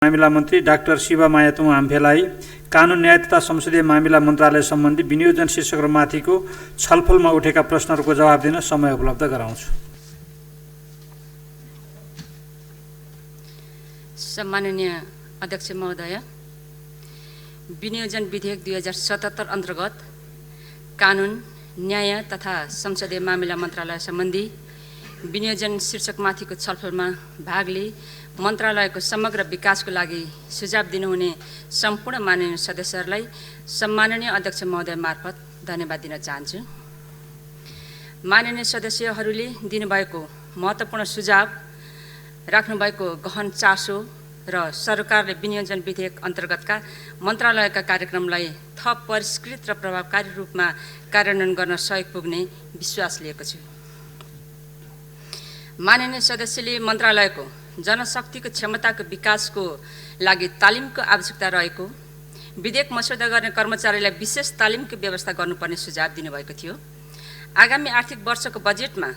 मामिला मन्त्री डाक्टर शिवमाया तुङ आम्फेलाई कानुन न्याय तथा संसदीय मामिला मन्त्रालय सम्बन्धी विनियोजन शीर्षकमाथिको छलफलमा उठेका प्रश्नहरूको जवाब दिन समय उपलब्ध गराउँछु। सम्माननीय अध्यक्ष महोदय, विनियोजन विधेयक 2077 अन्तर्गत कानुन न्याय तथा संसदीय मामिला मन्त्रालय सम्बन्धी विनियोजन शीर्षकमाथिको छलफलमा भाग लिई मन्त्रालयको समग्र विकासको लागि सुझाव दिनुहुने सम्पूर्ण माननीय सदस्यहरूलाई सम्माननीय अध्यक्ष महोदय मार्फत धन्यवाद दिन चाहन्छु। माननीय सदस्यहरूले दिनुभएको महत्त्वपूर्ण सुझाव, राख्नुभएको गहन चासो र सरकारले विनियोजन विधेयक अन्तर्गतका मन्त्रालयका कार्यक्रमलाई थप परिष्कृत र प्रभावकारी रूपमा कार्यान्वयन गर्न सहयोग पुग्ने विश्वास लिएको छु। माननीय सदस्यले मन्त्रालयको जनशक्तिको क्षमताको विकासको लागि तालिमको आवश्यकता रहेको, विधेयक मस्यौदा गर्ने कर्मचारीलाई विशेष तालिमको व्यवस्था गर्नुपर्ने सुझाव दिनुभएको थियो। आगामी आर्थिक वर्षको बजेटमा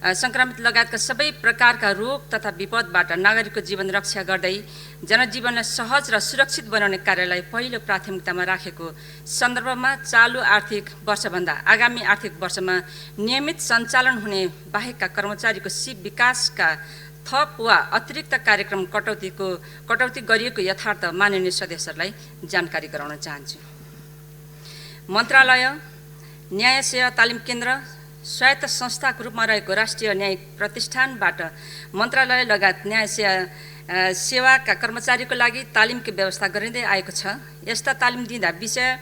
संक्रमित लगायतका सबै प्रकारका रोग तथा विपदबाट नागरिकको जीवन रक्षा गर्दै जनजीवनलाई सहज र सुरक्षित बनाउने कार्यलाई पहिलो प्राथमिकतामा राखेको सन्दर्भमा चालु आर्थिक वर्षभन्दा आगामी आर्थिक वर्षमा नियमित सञ्चालन हुने बाहेकका कर्मचारीको सिप विकासका थप वा अतिरिक्त कार्यक्रम कटौती गरिएको यथार्थ माननीय सदस्यहरूलाई जानकारी गराउन चाहन्छु। मन्त्रालय न्याय सेवा तालिम केन्द्र स्वायत्त संस्थाको रूपमा रहेको राष्ट्रिय न्यायिक प्रतिष्ठानबाट मन्त्रालय लगायत न्याय सेवाका कर्मचारीको लागि तालिमको व्यवस्था गरिँदै आएको छ। यस्ता तालिम दिँदा विषय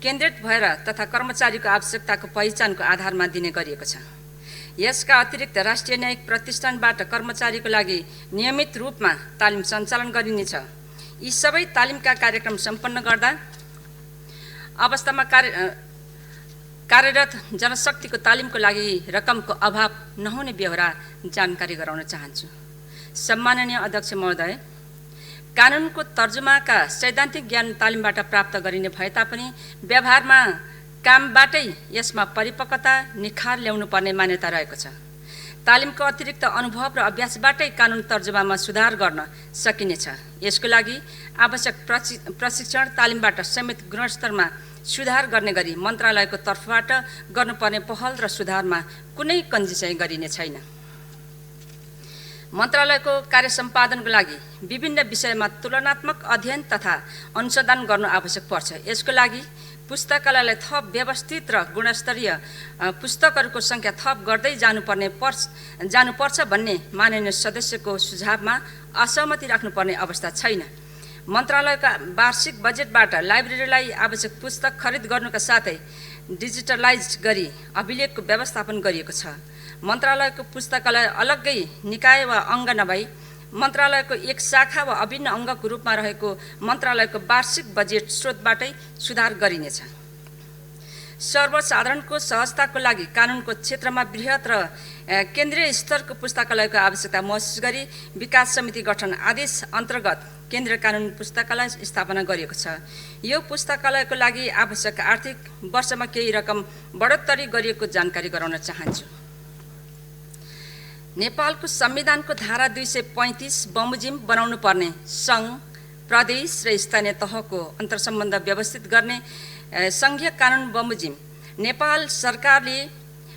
केन्द्रित भएर तथा कर्मचारीको आवश्यकताको पहिचानको आधारमा दिने गरिएको छ। यसका अतिरिक्त राष्ट्रिय न्यायिक प्रतिष्ठानबाट कर्मचारीको लागि नियमित रूपमा तालिम सञ्चालन गरिनेछ। यी सबै तालिमका कार्यक्रम सम्पन्न गर्दा अवस्थामा कार्यरत जनशक्तिको तालिमको लागि रकमको अभाव नहुने बेहोरा जानकारी गराउन चाहन्छु। सम्माननीय अध्यक्ष महोदय, कानुनको तर्जुमाका सैद्धान्तिक ज्ञान तालिमबाट प्राप्त गरिने भए तापनि व्यवहारमा कामबाटै यसमा परिपक्वता निखार ल्याउनु पर्ने मान्यता रहेको छ। तालिमको अतिरिक्त अनुभव र अभ्यासबाटै कानुन तर्जुमामा सुधार गर्न सकिनेछ। यसको लागि आवश्यक प्रशिक्षण तालिमबाट समेत गुणस्तरमा सुधार गर्ने गरी मन्त्रालयको तर्फबाट गर्नुपर्ने पहल र सुधारमा कुनै कन्जुसाइ गरिने छैन। मन्त्रालयको कार्य सम्पादनको लागि विभिन्न विषयमा तुलनात्मक अध्ययन तथा अनुसन्धान गर्नु आवश्यक पर्छ। यसको लागि पुस्तकालयलाई थप व्यवस्थित र गुणस्तरीय पुस्तकहरूको सङ्ख्या थप गर्दै जानुपर्छ भन्ने माननीय सदस्यको सुझावमा असहमति राख्नुपर्ने अवस्था छैन। मन्त्रालयका वार्षिक बजेटबाट लाइब्रेरीलाई आवश्यक पुस्तक खरिद गर्नुका साथै डिजिटलाइज गरी अभिलेखको व्यवस्थापन गरिएको छ। मन्त्रालयको पुस्तकालय अलग्गै निकाय वा अङ्ग नभई मन्त्रालयको एक शाखा वा अभिन्न अङ्गको रूपमा रहेको मन्त्रालयको वार्षिक बजेट स्रोतबाटै सुधार गरिनेछ। सर्वसाधारणको सहजताको लागि कानुनको क्षेत्रमा बृहत र केन्द्रीय स्तरको पुस्तकालयको आवश्यकता महसुस गरी विकास समिति गठन आदेश अन्तर्गत केन्द्रीय कानुन पुस्तकालय स्थापना गरिएको छ। यो पुस्तकालयको लागि आवश्यक आर्थिक वर्षमा केही रकम बढोत्तरी गरिएको जानकारी गराउन चाहन्छु। नेपालको संविधानको धारा 235 बमोजिम बनाउनु पर्ने सङ्घ, प्रदेश र स्थानीय तहको अन्तर्सम्बन्ध व्यवस्थित गर्ने सङ्घीय कानुन बमोजिम नेपाल सरकारले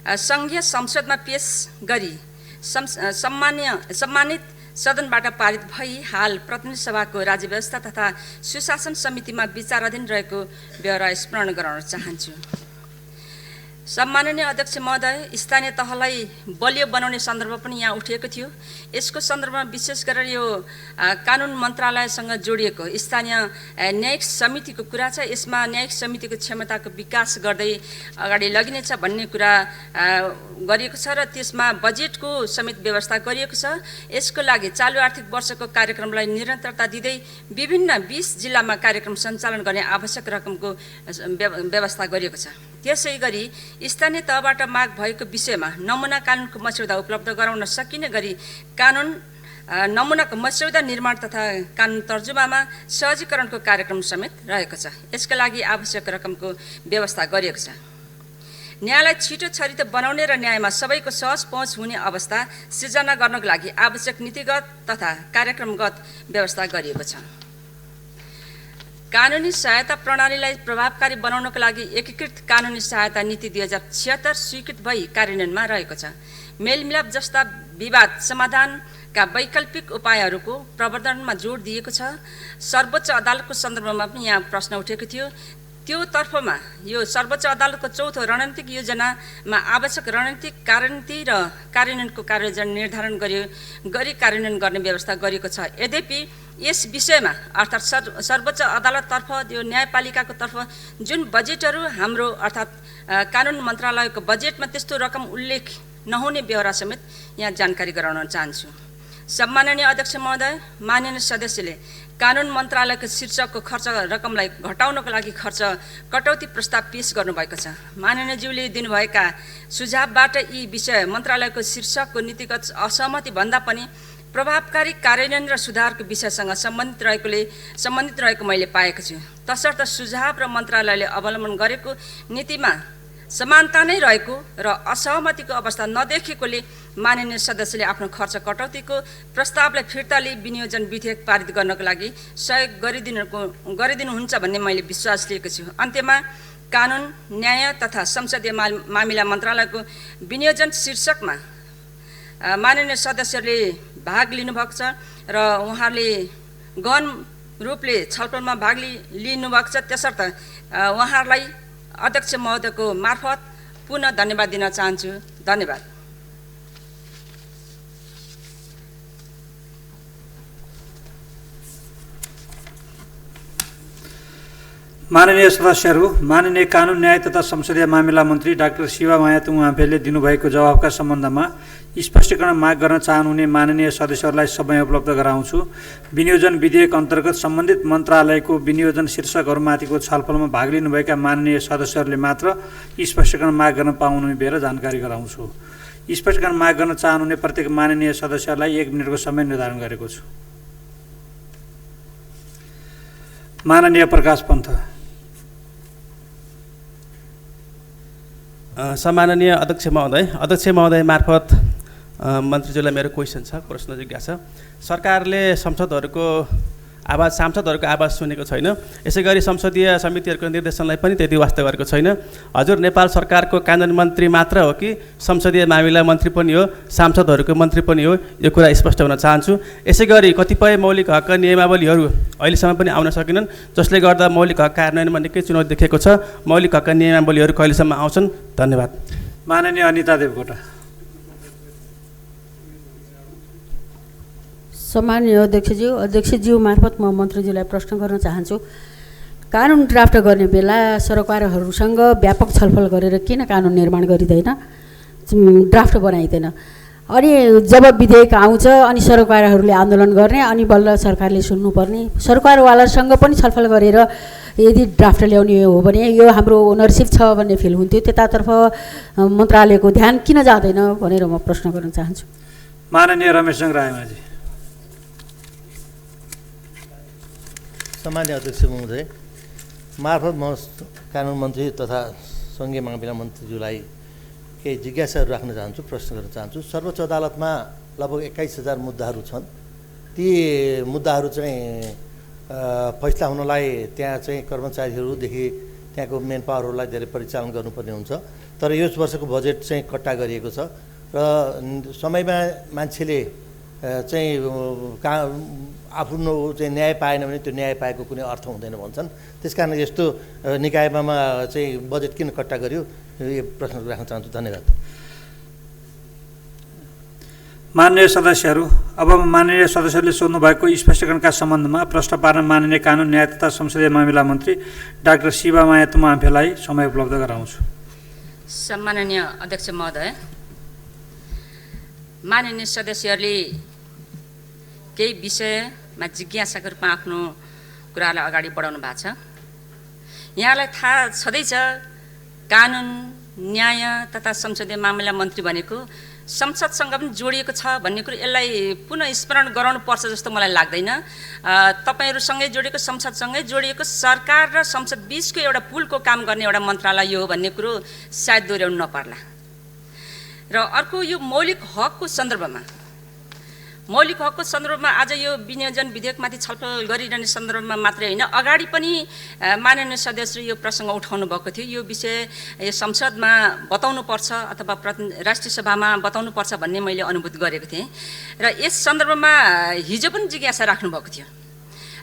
सङ्घीय संसदमा पेश गरी सम्मानित सदनबाट पारित भई हाल प्रतिनिधि सभाको राज्य व्यवस्था तथा सुशासन समितिमा विचाराधीन रहेको बेहोरा स्मरण गराउन चाहन्छु। सम्माननीय अध्यक्ष महोदय, स्थानीय तहलाई बलियो बनाउने सन्दर्भ पनि यहाँ उठिएको थियो। यसको सन्दर्भमा विशेष गरेर यो कानुन मन्त्रालयसँग जोडिएको स्थानीय न्यायिक समितिको कुरा छ। यसमा न्यायिक समितिको क्षमताको विकास गर्दै अगाडि लगिनेछ भन्ने कुरा गरिएको छ र त्यसमा बजेटको समेत व्यवस्था गरिएको छ। यसको लागि चालु आर्थिक वर्षको कार्यक्रमलाई निरन्तरता दिँदै विभिन्न 20 जिल्लामा कार्यक्रम सञ्चालन गर्ने आवश्यक रकमको व्यवस्था गरिएको छ। त्यसै गरी स्थानीय तहबाट माग भएको विषयमा नमुना कानुनको मस्यौदा उपलब्ध गराउन सकिने गरी कानुन नमुनाको मस्यौदा निर्माण तथा कानुन तर्जुमामा सहजीकरणको कार्यक्रम समेत रहेको छ। यसका लागि आवश्यक रकमको व्यवस्था गरिएको छ। न्यायलाई छिटो छरितो बनाउने र न्यायमा सबैको सहज पहुँच हुने अवस्था सिर्जना गर्नको लागि आवश्यक नीतिगत तथा कार्यक्रमगत व्यवस्था गरिएको छ। कानुनी सहायता प्रणालीलाई प्रभावकारी बनाउनको लागि एकीकृत कानुनी सहायता नीति 2076 स्वीकृत भई कार्यान्वयनमा रहेको छ। मेलमिलाप जस्ता विवाद समाधानका वैकल्पिक उपायहरूको प्रवर्धनमा जोड दिएको छ। सर्वोच्च अदालतको सन्दर्भमा पनि यहाँ प्रश्न उठेको थियो। त्यो तर्फमा यो सर्वोच्च अदालतको चौथो रणनीतिक योजनामा आवश्यक रणनीतिक कार्यनीति र कार्यान्वयनको कार्ययोजना निर्धारण गरी कार्यान्वयन गर्ने व्यवस्था गरिएको छ। यद्यपि यस विषयमा अर्थात् सर्वोच्च अदालततर्फ यो न्यायपालिकाको तर्फ जुन बजेटहरू हाम्रो अर्थात् कानुन मन्त्रालयको बजेटमा त्यस्तो रकम उल्लेख नहुने बेहोरा समेत यहाँ जानकारी गराउन चाहन्छु। सम्माननीय अध्यक्ष महोदय, माननीय सदस्यले कानुन मन्त्रालयको शीर्षकको खर्च रकमलाई घटाउनको लागि खर्च कटौती प्रस्ताव पेश गर्नुभएको छ। माननीयज्यूले दिनुभएका सुझावबाट यी विषय मन्त्रालयको शीर्षकको नीतिगत असहमति भन्दा पनि प्रभावकारी कार्यान्वयन र सुधारको विषयसँग सम्बन्धित रहेको मैले पाएको छु। तसर्थ सुझाव र मन्त्रालयले अवलम्बन गरेको नीतिमा समानता नै रहेको र असहमतिको अवस्था नदेखेकोले माननीय सदस्यले आफ्नो खर्च कटौतीको प्रस्तावलाई फिर्ता लिई विनियोजन विधेयक पारित गर्नको लागि सहयोग गरिदिनुहुन्छ भन्ने मैले विश्वास लिएको छु। अन्त्यमा कानुन, न्याय तथा संसदीय मामिला मन्त्रालयको विनियोजन शीर्षकमा माननीय सदस्यहरूले भाग लिनुभएको छ र उहाँहरूले गहन रूपले छलफलमा भाग लिनुभएको छ। त्यसर्थ उहाँहरूलाई अध्यक्ष महोदयको मार्फत पुनः धन्यवाद दिन चाहन्छु। धन्यवाद। माननीय सदस्यहरू, माननीय कानुन, न्याय तथा संसदीय मामिला मन्त्री डाक्टर शिवामाया तुङ आम्फेले दिनुभएको जवाफका सम्बन्धमा स्पष्टीकरण माग गर्न चाहनुहुने माननीय सदस्यहरूलाई समय उपलब्ध गराउँछु। विनियोजन विधेयक अन्तर्गत सम्बन्धित मन्त्रालयको विनियोजन शीर्षकहरूमाथिको छलफलमा भाग लिनुभएका माननीय सदस्यहरूले मात्र स्पष्टीकरण माग गर्न पाउनुहुने बेर जानकारी गराउँछु। स्पष्टीकरण माग गर्न चाहनुहुने प्रत्येक माननीय सदस्यलाई 1 मिनेटको समय निर्धारण गरेको छु। माननीय प्रकाश पन्थ। सम्माननीय अध्यक्ष महोदय मार्फत मन्त्रीज्यूलाई मेरो क्वेसन छ, प्रश्न जिज्ञासा। सरकारले सांसदहरूको आवाज सुनेको छैन। यसै गरी संसदीय समितिहरूको निर्देशनलाई पनि त्यति वास्ता गरेको छैन। हजुर नेपाल सरकारको कानुन मन्त्री मात्र हो कि संसदीय मामिला मन्त्री पनि हो, सांसदहरूको मन्त्री पनि हो? यो कुरा स्पष्ट हुन चाहन्छु। यसै गरी कतिपय मौलिक हक नियमावलीहरू अहिलेसम्म पनि आउन सकेनन्, जसले गर्दा मौलिक हक कार्यान्वयनमा निकै चुनौती देखेको छ। मौलिक हक नियमावलीहरू कहिलेसम्म आउँछन्? धन्यवाद। माननीय अनिता देवकोटा। सम्माननीय अध्यक्षज्यू मार्फत म मन्त्रीज्यूलाई प्रश्न गर्न चाहन्छु। कानुन ड्राफ्ट गर्ने बेला सरकारहरूसँग व्यापक छलफल गरेर किन कानुन निर्माण गरिँदैन, ड्राफ्ट बनाइँदैन? अनि जब विधेयक आउँछ अनि सरकारहरूले आन्दोलन गर्ने, अनि बल्ल सरकारले सुन्नुपर्ने। सरकारवालासँग पनि छलफल गरेर यदि ड्राफ्ट ल्याउने हो भने यो हाम्रो ओनरसिप छ भन्ने फिल हुन्थ्यो। त्यतातर्फ मन्त्रालयको ध्यान किन जाँदैन भनेर म प्रश्न गर्न चाहन्छु। माननीय रमेशचन्द्र रायमाझी। सम्माननीय अध्यक्ष महोदय मार्फत म कानुन मन्त्री तथा सङ्घीय मामिला मन्त्रीज्यूलाई केही जिज्ञासाहरू राख्न चाहन्छु, प्रश्न गर्न चाहन्छु। सर्वोच्च अदालतमा लगभग 21,000 मुद्दाहरू छन्। ती मुद्दाहरू चाहिँ फैसला हुनलाई त्यहाँ चाहिँ कर्मचारीहरूदेखि त्यहाँको मेन पावरहरूलाई धेरै परिचालन गर्नुपर्ने हुन्छ। तर यस वर्षको बजेट चाहिँ कट्टा गरिएको छ र समयमा मान्छेले चाहिँ आफ्नो चाहिँ न्याय पाएन भने त्यो न्याय पाएको कुनै अर्थ हुँदैन भन्छन्। त्यसकारण यस्तो निकायमा चाहिँ बजेट किन कट्टा गर्यो, यो प्रश्न राख्न चाहन्छु। धन्यवाद। माननीय सदस्यहरू, अब माननीय सदस्यहरूले सोध्नुभएको स्पष्टीकरणका सम्बन्धमा प्रश्न पार्न माननीय कानुन, न्याय तथा संसदीय मामिला मन्त्री डाक्टर शिवामाया तुङ आम्फेलाई समय उपलब्ध गराउँछु। सम्माननीय अध्यक्ष महोदय, माननीय सदस्यहरूले केही विषयमा जिज्ञासाको रूपमा आफ्नो कुरालाई अगाडि बढाउनु भएको छ। यहाँलाई थाहा छँदैछ कानुन, न्याय तथा संसदीय मामिला मन्त्री भनेको संसदसँग पनि जोडिएको छ भन्ने कुरो यसलाई पुनः स्मरण गराउनु पर्छ जस्तो मलाई लाग्दैन। तपाईहरुसँगै जोडिएको संसदसँगै जोडिएको सरकार र संसद बीचको एउटा पुलको काम गर्ने एउटा मन्त्रालय हो भन्ने कुरो सायद दोहोर्याउनु नपर्ला। र अर्को यो मौलिक हकको सन्दर्भमा आज यो विनियोजन विधेयकमाथि छलफल गरिरहने सन्दर्भमा मात्रै होइन, अगाडि पनि माननीय सदस्यले यो प्रसङ्ग उठाउनु भएको थियो। यो विषय यो संसदमा बताउनुपर्छ अथवा राष्ट्रिय सभामा बताउनुपर्छ भन्ने मैले अनुभूत गरेको थिएँ र यस सन्दर्भमा हिजो पनि जिज्ञासा राख्नुभएको थियो।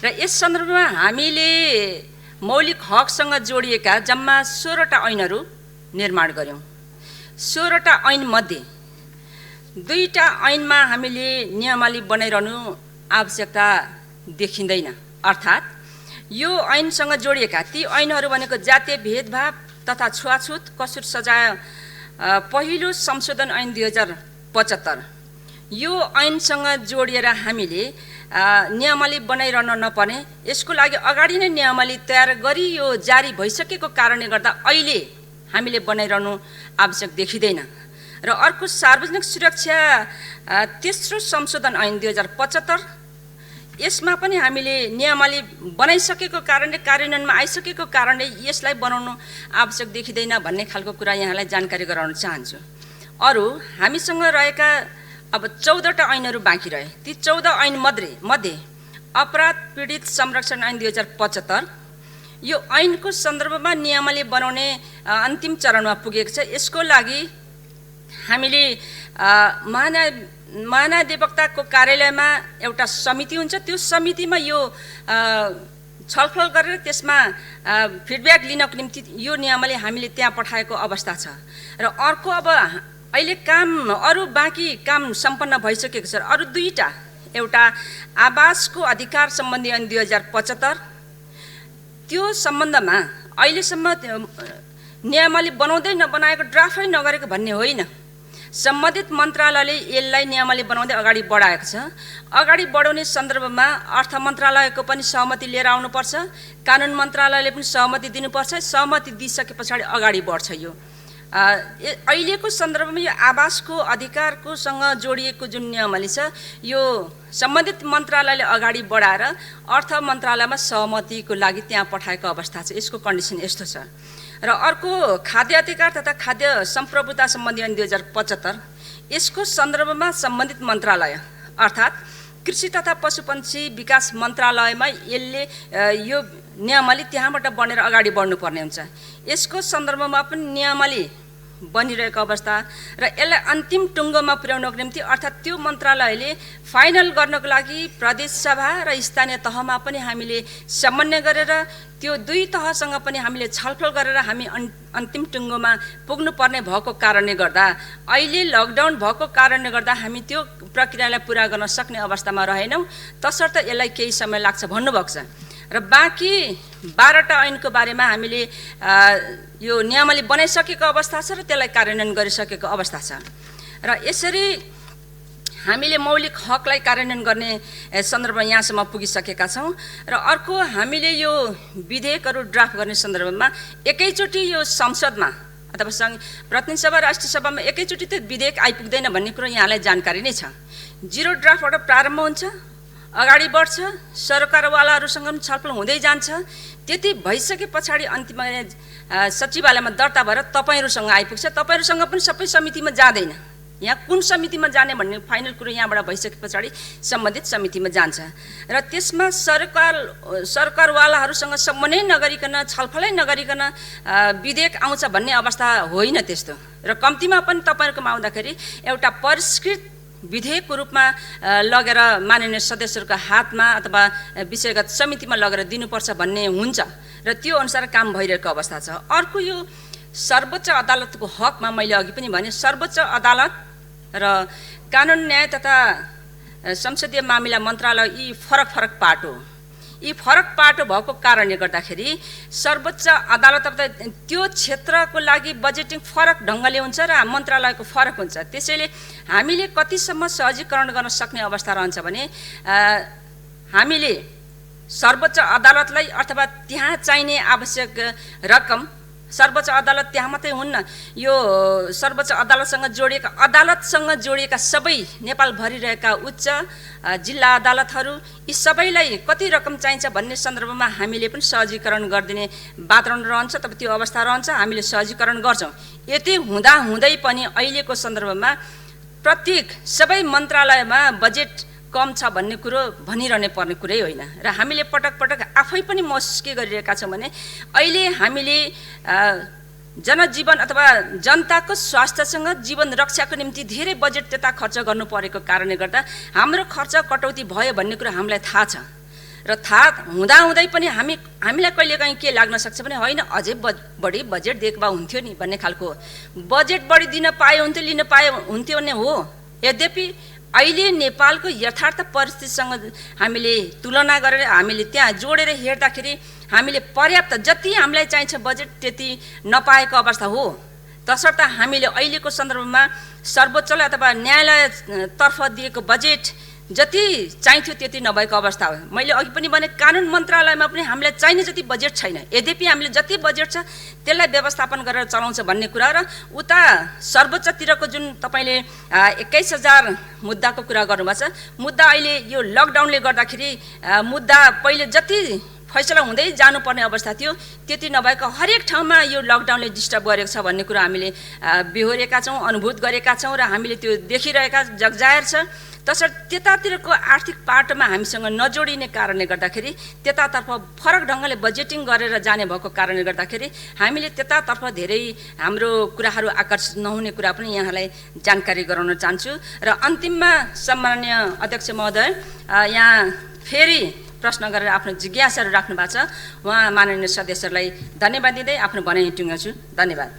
र यस सन्दर्भमा हामीले मौलिक हकसँग जोडिएका जम्मा 16वटा ऐनहरू निर्माण गर्यौँ। 16वटा ऐनमध्ये 2टा ऐनमा हामीले नियमावली बनाइरहनु आवश्यकता देखिँदैन। अर्थात् यो ऐनसँग जोडिएका ती ऐनहरू भनेको जातीय भेदभाव तथा छुवाछुत कसुर सजाय पहिलो संशोधन ऐन 2075, यो ऐनसँग जोडिएर हामीले नियमावली बनाइरहन नपर्ने, यसको लागि अगाडि नै नियमावली तयार गरी यो जारी भइसकेको कारणले गर्दा अहिले हामीले बनाइरहनु आवश्यक देखिँदैन। र अर्को सार्वजनिक सुरक्षा तेस्रो संशोधन ऐन 2075, यसमा पनि हामीले नियमावली बनाइसकेको कारणले कार्यान्वयनमा आइसकेको कारणले यसलाई बनाउनु आवश्यक देखिँदैन भन्ने खालको कुरा यहाँलाई जानकारी गराउन चाहन्छु। अरू हामीसँग रहेका अब 14वटा ऐनहरू बाँकी रहे। ती 14 ऐन मध्ये अपराध पीडित संरक्षण ऐन 2075, यो ऐनको सन्दर्भमा नियमावली बनाउने अन्तिम चरणमा पुगेको छ। यसको लागि हामीले महाधिवक्ताको कार्यालयमा एउटा समिति हुन्छ, त्यो समितिमा यो छलफल गरेर त्यसमा फिडब्याक लिनको निम्ति यो नियमावली हामीले त्यहाँ पठाएको अवस्था छ। र अर्को अब अहिले अरू बाँकी काम सम्पन्न भइसकेको छ। अरू 2टा, एउटा आवासको अधिकार सम्बन्धी ऐन 2075, त्यो सम्बन्धमा अहिलेसम्म नियमावली बनाउँदै नबनाएको, ड्राफ्टै नगरेको भन्ने होइन, सम्बन्धित मन्त्रालयले यसलाई नियमावली बनाउँदै अगाडि बढाएको छ। अगाडि बढाउने सन्दर्भमा अर्थ मन्त्रालयको पनि सहमति लिएर आउनुपर्छ, कानुन मन्त्रालयले पनि सहमति दिनुपर्छ। सहमति दिइसके पछाडि अगाडि बढ्छ। यो अहिलेको सन्दर्भमा यो आवासको अधिकारकोसँग जोडिएको जुन नियमावली छ, यो सम्बन्धित मन्त्रालयले अगाडि बढाएर अर्थ मन्त्रालयमा सहमतिको लागि त्यहाँ पठाएको अवस्था छ। यसको कन्डिसन यस्तो छ। र अर्को खाद्य अधिकार तथा खाद्य सम्प्रभुता सम्बन्धी ऐन 2075, यसको सन्दर्भमा सम्बन्धित मन्त्रालय अर्थात् कृषि तथा पशुपन्छी विकास मन्त्रालयमा यसले यो नियमावली त्यहाँबाट बनेर अगाडि बढ्नुपर्ने हुन्छ। यसको सन्दर्भमा पनि नियमावली बनिरहेको अवस्था र यसलाई अन्तिम टुङ्गोमा पुर्याउनको निम्ति अर्थात् त्यो मन्त्रालयले फाइनल गर्नको लागि प्रदेश सभा र स्थानीय तहमा पनि हामीले समन्वय गरेर त्यो 2 तहसँग पनि हामीले छलफल गरेर हामी अन्तिम टुङ्गोमा पुग्नुपर्ने भएको कारणले गर्दा, अहिले लकडाउन भएको कारणले गर्दा हामी त्यो प्रक्रियालाई पुरा गर्न सक्ने अवस्थामा रहेनौँ। तसर्थ यसलाई केही समय लाग्छ भन्नुभएको छ। र बाँकी 12वटा ऐनको बारेमा हामीले यो नियमावली बनाइसकेको अवस्था छ र त्यसलाई कार्यान्वयन गरिसकेको अवस्था छ। र यसरी हामीले मौलिक हकलाई कार्यान्वयन गर्ने सन्दर्भमा यहाँसम्म पुगिसकेका छौँ। र अर्को हामीले यो विधेयकहरू ड्राफ्ट गर्ने सन्दर्भमा एकैचोटि यो संसदमा अथवा प्रतिनिधि सभा राष्ट्रिय सभामा एकैचोटि त्यो विधेयक आइपुग्दैन भन्ने कुरो यहाँलाई जानकारी नै छ। 0 ड्राफ्टबाट प्रारम्भ हुन्छ, अगाडि बढ्छ, सरकारवालाहरूसँग पनि छलफल हुँदै जान्छ। त्यति भइसके पछाडि अन्तिममा सचिवालयमा दर्ता भएर तपाईँहरूसँग आइपुग्छ। तपाईँहरूसँग पनि सबै समितिमा जाँदैन, यहाँ कुन समितिमा जाने भन्ने फाइनल कुरो यहाँबाट भइसके पछाडि सम्बन्धित समितिमा जान्छ। र त्यसमा सरकारवालाहरूसँग समन्वय नगरिकन, छलफलै नगरिकन विधेयक आउँछ भन्ने अवस्था होइन त्यस्तो। र कम्तीमा पनि तपाईँहरूकोमा आउँदाखेरि एउटा परिष्कृत विधेयकको रूपमा लगेर माननीय सदस्यहरूको हातमा अथवा विषयगत समितिमा लगेर दिनुपर्छ भन्ने हुन्छ र त्यो अनुसार काम भइरहेको अवस्था छ। अर्को यो सर्वोच्च अदालतको हकमा मैले अघि पनि भने, सर्वोच्च अदालत र कानुन न्याय तथा संसदीय मामिला मन्त्रालय यी फरक पाटो, यी फरक पाटो भएको कारणले गर्दाखेरि सर्वोच्च अदालत त्यो क्षेत्रको लागि बजेटिङ फरक ढङ्गले हुन्छ र मन्त्रालयको फरक हुन्छ। त्यसैले हामीले कतिसम्म सहजीकरण गर्न सक्ने अवस्था रहन्छ भने हामीले सर्वोच्च अदालतलाई अथवा त्यहाँ चाहिने आवश्यक रकम सर्वोच्च अदालत त्यहाँ मात्रै हुन्न, यो सर्वोच्च अदालतसँग जोडिएका सबै नेपालभरि रहेका उच्च जिल्ला अदालतहरू यी सबैलाई कति रकम चाहिन्छ भन्ने सन्दर्भमा हामीले पनि सहजीकरण गरिदिने वातावरण रहन्छ। तब त्यो अवस्था रहन्छ, हामीले सहजीकरण गर्छौँ। यति हुँदै पनि अहिलेको सन्दर्भमा प्रत्येक सबै मन्त्रालयमा बजेट कम छ भन्ने कुरो भनिरहने पर्ने कुरै होइन र हामीले पटक पटक आफै पनि महसुस के गरिरहेका छौँ भने अहिले हामीले जनजीवन अथवा जनताको स्वास्थ्यसँग जीवन रक्षाको निम्ति धेरै बजेट त्यता खर्च गर्नु परेको कारणले गर्दा हाम्रो खर्च कटौती भयो भन्ने कुरो हामीलाई थाहा छ र थाहा हुँदाहुँदै पनि हामीलाई कहिलेकाहीँ के लाग्न सक्छ भने होइन अझै बढी बजेट दिएको भए हुन्थ्यो नि भन्ने खालको, बजेट बढी दिन पाए हुन्थ्यो, लिन पाए हुन्थ्यो भन्ने हो। यद्यपि अहिले नेपालको यथार्थ परिस्थितिसँग हामीले तुलना गरेर हामीले त्यहाँ जोडेर हेर्दाखेरि हामीले पर्याप्त जति हामीलाई चाहिन्छ बजेट त्यति नपाएको अवस्था हो। तसर्थ हामीले अहिलेको सन्दर्भमा सर्वोच्चले अथवा न्यायालयतर्फ दिएको बजेट जति चाहिन्थ्यो त्यति नभएको अवस्था हो। मैले अघि पनि भने कानुन मन्त्रालयमा पनि हामीलाई चाहिने जति बजेट छैन, यद्यपि हामीले जति बजेट छ त्यसलाई व्यवस्थापन गरेर चलाउँछ भन्ने कुरा र उता सर्वोच्चतिरको जुन तपाईँले 21,000 मुद्दाको कुरा गर्नुभएको छ, मुद्दा अहिले यो लकडाउनले गर्दाखेरि मुद्दा पहिले जति फैसला हुँदै जानुपर्ने अवस्था थियो त्यति नभएको हरेक ठाउँमा यो लकडाउनले डिस्टर्ब गरेको छ भन्ने कुरा हामीले बेहोरेका छौँ, अनुभूत गरेका छौँ र हामीले त्यो देखिरहेका जगजाहेर छ। तसर्थ त्यतातिरको आर्थिक पाटोमा हामीसँग नजोडिने कारणले गर्दाखेरि त्यतातर्फ फरक ढङ्गले बजेटिङ गरेर जाने भएको कारणले गर्दाखेरि हामीले त्यतातर्फ धेरै हाम्रो कुराहरू आकर्षित नहुने कुरा पनि यहाँलाई जानकारी गराउन चाहन्छु। र अन्तिममा सम्माननीय अध्यक्ष महोदय यहाँ फेरि प्रश्न गरेर आफ्नो जिज्ञासाहरू राख्नु भएको छ, उहाँ माननीय सदस्यहरूलाई धन्यवाद दिँदै आफ्नो भनाइ टुङ्ग्याउँछु। धन्यवाद।